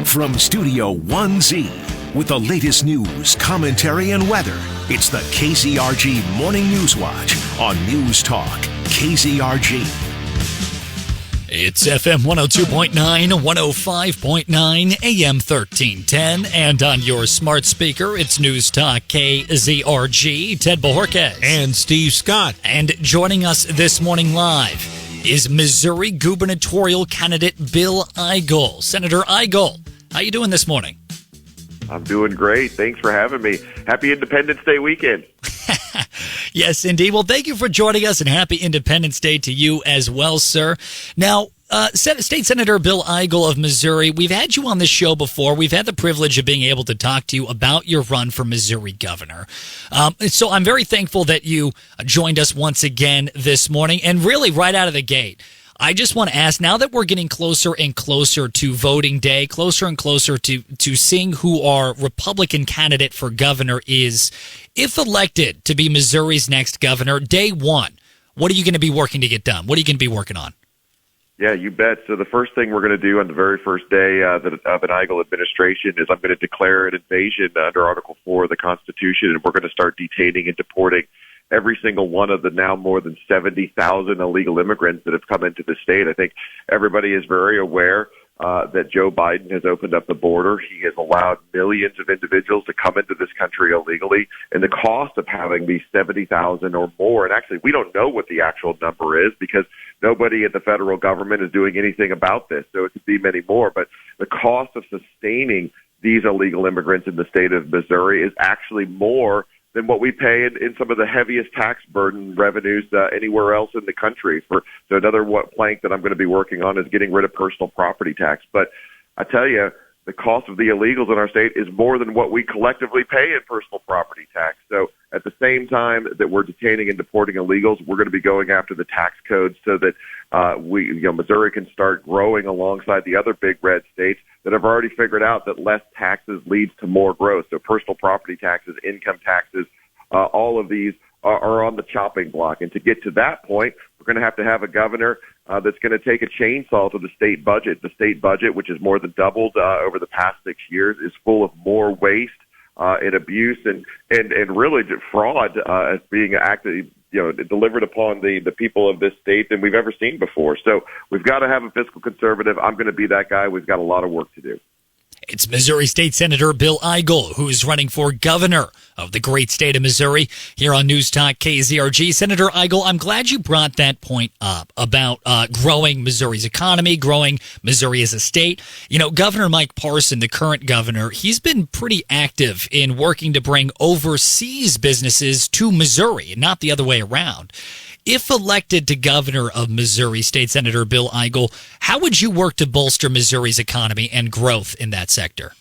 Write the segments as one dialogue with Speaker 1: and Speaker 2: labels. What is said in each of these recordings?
Speaker 1: From Studio 1Z, with the latest news, commentary, and weather, it's the KZRG Morning News Watch on Newstalk, KZRG.
Speaker 2: It's FM 102.9, 105.9, AM 1310, and on your smart speaker, it's Newstalk KZRG, Ted Bojorquez.
Speaker 3: And Steve Scott.
Speaker 2: And joining us this morning live is Missouri Gubernatorial candidate Bill Eigel. Senator Eigel, how you doing this morning?
Speaker 4: I'm doing great. Thanks for having me. Happy Independence Day weekend.
Speaker 2: Yes, indeed. Well, thank you for joining us, and happy Independence Day to you as well, sir. Now, State Senator Bill Eigel of Missouri, we've had you on this show before. We've had the privilege of being able to talk to you about your run for Missouri governor. So I'm very thankful that you joined us once again this morning. And really, right out of the gate, I just want to ask, now that we're getting closer and closer to voting day, closer and closer to seeing who our Republican candidate for governor is, if elected to be Missouri's next governor, day one, what are you going to be working to get done? What are you going to be working on?
Speaker 4: Yeah, you bet. So the first thing we're going to do on the very first day of an Eigel administration is I'm going to declare an invasion under Article 4 of the Constitution, and we're going to start detaining and deporting every single one of the now more than 70,000 illegal immigrants that have come into the state. I think everybody is very aware that Joe Biden has opened up the border. He has allowed millions of individuals to come into this country illegally, and the cost of having these 70,000 or more, and actually we don't know what the actual number is because nobody at the federal government is doing anything about this, so it could be many more, but the cost of sustaining these illegal immigrants in the state of Missouri is actually more than what we pay in some of the heaviest tax burden revenues anywhere else in the country. So another plank that I'm going to be working on is getting rid of personal property tax. But I tell you, the cost of the illegals in our state is more than what we collectively pay in personal property tax. So at the same time that we're detaining and deporting illegals, we're going to be going after the tax codes so that Missouri can start growing alongside the other big red states that have already figured out that less taxes leads to more growth. So personal property taxes, income taxes, all of these are on the chopping block. And to get to that point, we're going to have a governor that's going to take a chainsaw to the state budget. The state budget, which has more than doubled over the past 6 years, is full of more waste and abuse and really fraud as being acted, delivered upon the people of this state than we've ever seen before. So we've got to have a fiscal conservative. I'm going to be that guy. We've got a lot of work to do.
Speaker 2: It's Missouri State Senator Bill Eigel, who is running for governor of the great state of Missouri, here on Newstalk KZRG. Senator Eigel, I'm glad you brought that point up about growing Missouri's economy, growing Missouri as a state. Governor Mike Parson, the current governor, he's been pretty active in working to bring overseas businesses to Missouri, and not the other way around. If elected to governor of Missouri, State Senator Bill Eigel, how would you work to bolster Missouri's economy and growth in that sector?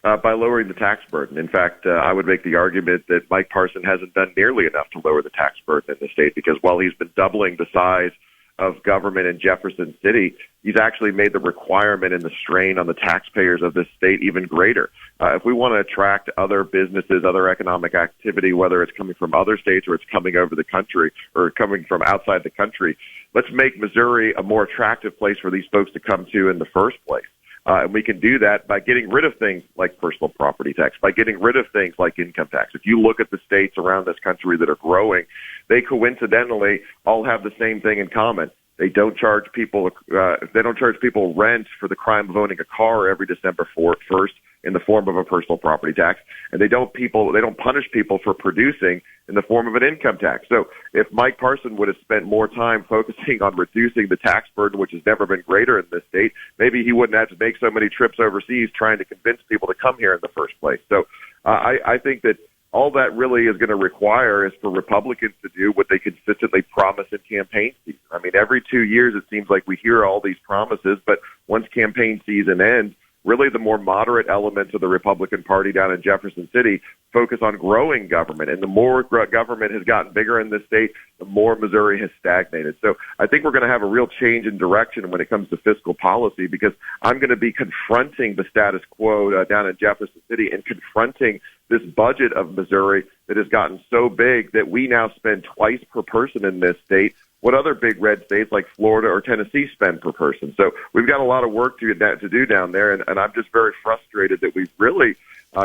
Speaker 4: By lowering the tax burden. In fact, I would make the argument that Mike Parson hasn't done nearly enough to lower the tax burden in the state, because while he's been doubling the size of government in Jefferson City, he's actually made the requirement and the strain on the taxpayers of this state even greater. If we want to attract other businesses, other economic activity, whether it's coming from other states or it's coming over the country or coming from outside the country, let's make Missouri a more attractive place for these folks to come to in the first place. And we can do that by getting rid of things like personal property tax, by getting rid of things like income tax. If you look at the states around this country that are growing, they coincidentally all have the same thing in common. They don't charge people rent for the crime of owning a car every December 1st in the form of a personal property tax, and they don't punish people for producing in the form of an income tax. So if Mike Parson would have spent more time focusing on reducing the tax burden, which has never been greater in this state, maybe he wouldn't have to make so many trips overseas trying to convince people to come here in the first place. So I think that all that really is going to require is for Republicans to do what they consistently promise in campaign season. I mean, every 2 years it seems like we hear all these promises, but once campaign season ends, really the more moderate elements of the Republican Party down in Jefferson City focus on growing government. And the more government has gotten bigger in this state, the more Missouri has stagnated. So I think we're going to have a real change in direction when it comes to fiscal policy, because I'm going to be confronting the status quo down in Jefferson City and confronting this budget of Missouri that has gotten so big that we now spend twice per person in this state what other big red states like Florida or Tennessee spend per person. So we've got a lot of work to do down there, and I'm just very frustrated that we've really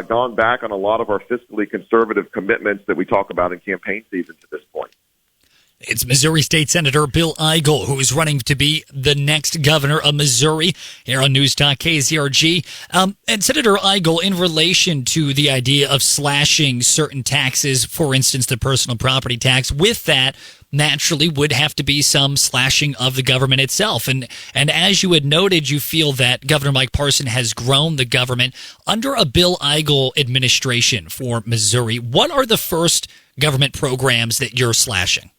Speaker 4: gone back on a lot of our fiscally conservative commitments that we talk about in campaign season to this point.
Speaker 2: It's Missouri State Senator Bill Eigel, who is running to be the next governor of Missouri, here on Newstalk KZRG. And Senator Eigel, in relation to the idea of slashing certain taxes, for instance, the personal property tax, with that, naturally would have to be some slashing of the government itself. And as you had noted, you feel that Governor Mike Parson has grown the government under a Bill Eigel administration for Missouri. What are the first government programs that you're slashing?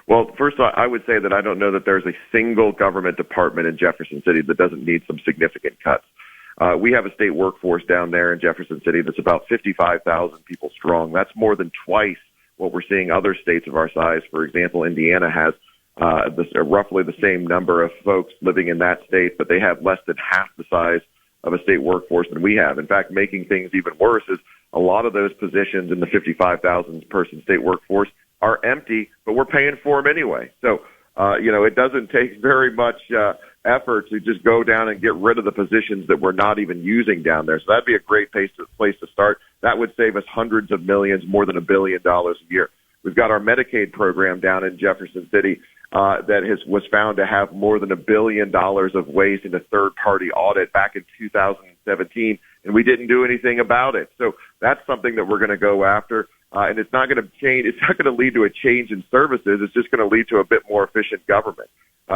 Speaker 4: Well, first, I would say that I don't know that there's a single government department in Jefferson City that doesn't need some significant cuts. We have a state workforce down there in Jefferson City that's about 55,000 people strong. That's more than twice what we're seeing other states of our size. For example, Indiana has roughly the same number of folks living in that state, but they have less than half the size of a state workforce than we have. In fact, making things even worse is a lot of those positions in the 55,000 person state workforce are empty, but we're paying for them anyway. So, it doesn't take very much effort to just go down and get rid of the positions that we're not even using down there. So that'd be a great place to start. That would save us hundreds of millions, more than $1 billion a year. We've got our Medicaid program down in Jefferson City that was found to have more than $1 billion of waste in a third-party audit back in 2017, and we didn't do anything about it. So that's something that we're going to go after. And it's not going to change. It's not going to lead to a change in services. It's just going to lead to a bit more efficient government.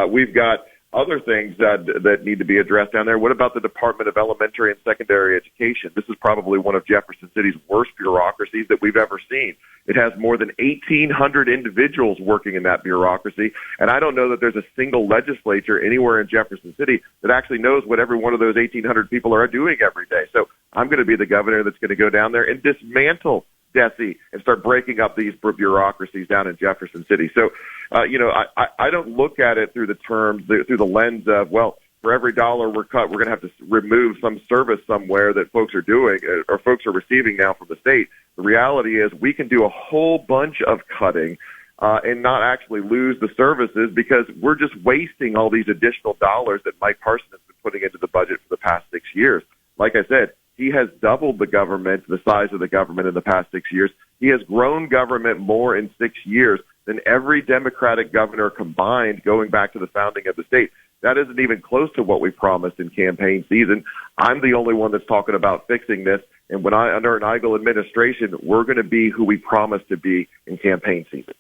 Speaker 4: We've got other things that need to be addressed down there. What about the Department of Elementary and Secondary Education? This is probably one of Jefferson City's worst bureaucracies that we've ever seen. It has more than 1,800 individuals working in that bureaucracy, and I don't know that there's a single legislature anywhere in Jefferson City that actually knows what every one of those 1,800 people are doing every day. So I'm going to be the governor that's going to go down there and dismantle DESE and start breaking up these bureaucracies down in Jefferson City. So, I don't look at it through the lens of, well, for every dollar we're cut, we're going to have to remove some service somewhere that folks are doing or folks are receiving now from the state. The reality is we can do a whole bunch of cutting and not actually lose the services because we're just wasting all these additional dollars that Mike Parson has been putting into the budget for the past 6 years. Like I said, he has doubled the size of the government in the past 6 years. He has grown government more in 6 years than every Democratic governor combined going back to the founding of the state. That isn't even close to what we promised in campaign season. I'm the only one that's talking about fixing this. And under an Eigel administration, we're going to be who we promised to be in campaign season.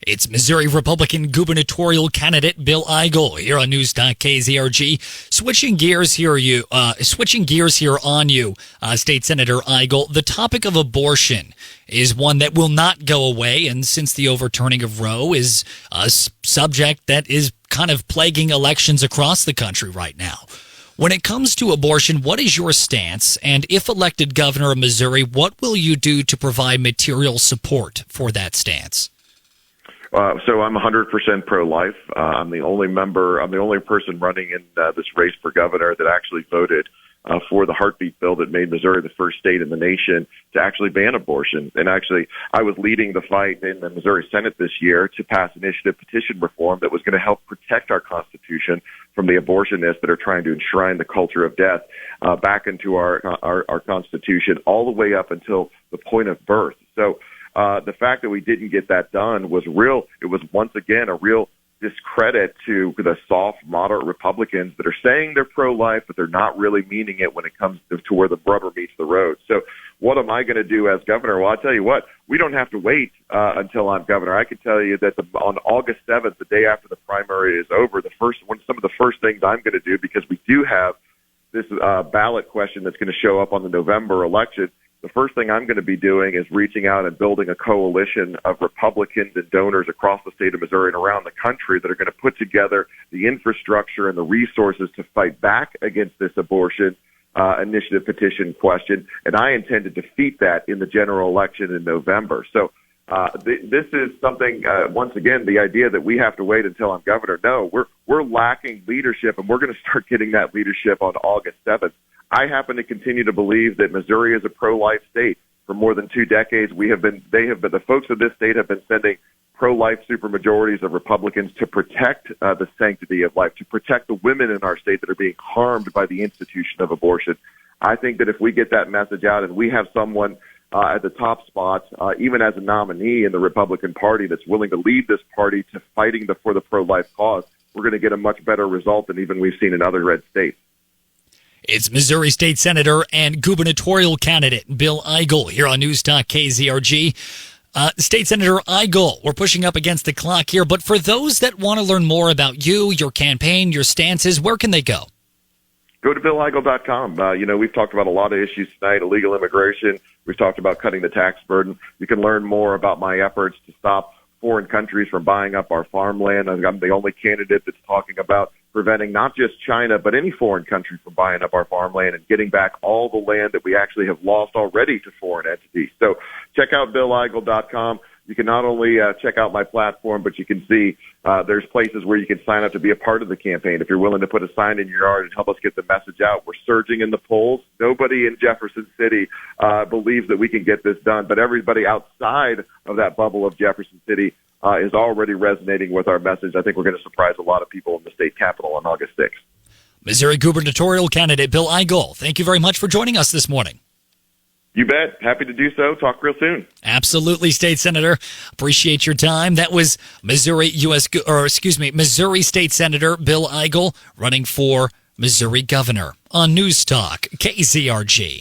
Speaker 2: It's Missouri Republican gubernatorial candidate Bill Eigel here on Newstalk KZRG. Switching gears here on you, State Senator Eigel. The topic of abortion is one that will not go away, and since the overturning of Roe is a subject that is kind of plaguing elections across the country right now. When it comes to abortion, what is your stance? And if elected governor of Missouri, what will you do to provide material support for that stance?
Speaker 4: So I'm 100% pro-life. I'm the only person running in this race for governor that actually voted for the heartbeat bill that made Missouri the first state in the nation to actually ban abortion. And actually, I was leading the fight in the Missouri Senate this year to pass initiative petition reform that was going to help protect our Constitution from the abortionists that are trying to enshrine the culture of death back into our Constitution all the way up until the point of birth. So the fact that we didn't get that done was real. It was once again a real discredit to the soft, moderate Republicans that are saying they're pro-life, but they're not really meaning it when it comes to where the rubber meets the road. So what am I going to do as governor? Well, I'll tell you what, we don't have to wait until I'm governor. I can tell you that on August 7th, the day after the primary is over, some of the first things I'm going to do, because we do have this ballot question that's going to show up on the November election, the first thing I'm going to be doing is reaching out and building a coalition of Republicans and donors across the state of Missouri and around the country that are going to put together the infrastructure and the resources to fight back against this abortion initiative petition question. And I intend to defeat that in the general election in November. So this is something, once again, the idea that we have to wait until I'm governor. No, we're lacking leadership, and we're going to start getting that leadership on August 7th. I happen to continue to believe that Missouri is a pro-life state. For more than 2 decades, the folks of this state have been sending pro-life supermajorities of Republicans to protect the sanctity of life, to protect the women in our state that are being harmed by the institution of abortion. I think that if we get that message out and we have someone at the top spots, even as a nominee in the Republican Party that's willing to lead this party to fighting for the pro-life cause, we're going to get a much better result than even we've seen in other red states.
Speaker 2: It's Missouri State Senator and gubernatorial candidate Bill Eigel here on Newstalk KZRG. State Senator Eigel, we're pushing up against the clock here, but for those that want to learn more about you, your campaign, your stances, where can they go?
Speaker 4: Go to BillEigel.com. We've talked about a lot of issues tonight, illegal immigration. We've talked about cutting the tax burden. You can learn more about my efforts to stop foreign countries from buying up our farmland. I'm the only candidate that's talking about preventing not just China, but any foreign country from buying up our farmland and getting back all the land that we actually have lost already to foreign entities. So check out BillEigel.com. You can not only check out my platform, but you can see there's places where you can sign up to be a part of the campaign. If you're willing to put a sign in your yard and help us get the message out, we're surging in the polls. Nobody in Jefferson City believes that we can get this done, but everybody outside of that bubble of Jefferson City is already resonating with our message. I think we're going to surprise a lot of people in the state capitol on August 6th.
Speaker 2: Missouri gubernatorial candidate Bill Eigel, thank you very much for joining us this morning.
Speaker 4: You bet. Happy to do so. Talk real soon.
Speaker 2: Absolutely, State Senator. Appreciate your time. That was Missouri State Senator Bill Eigel running for Missouri Governor on Newstalk KZRG.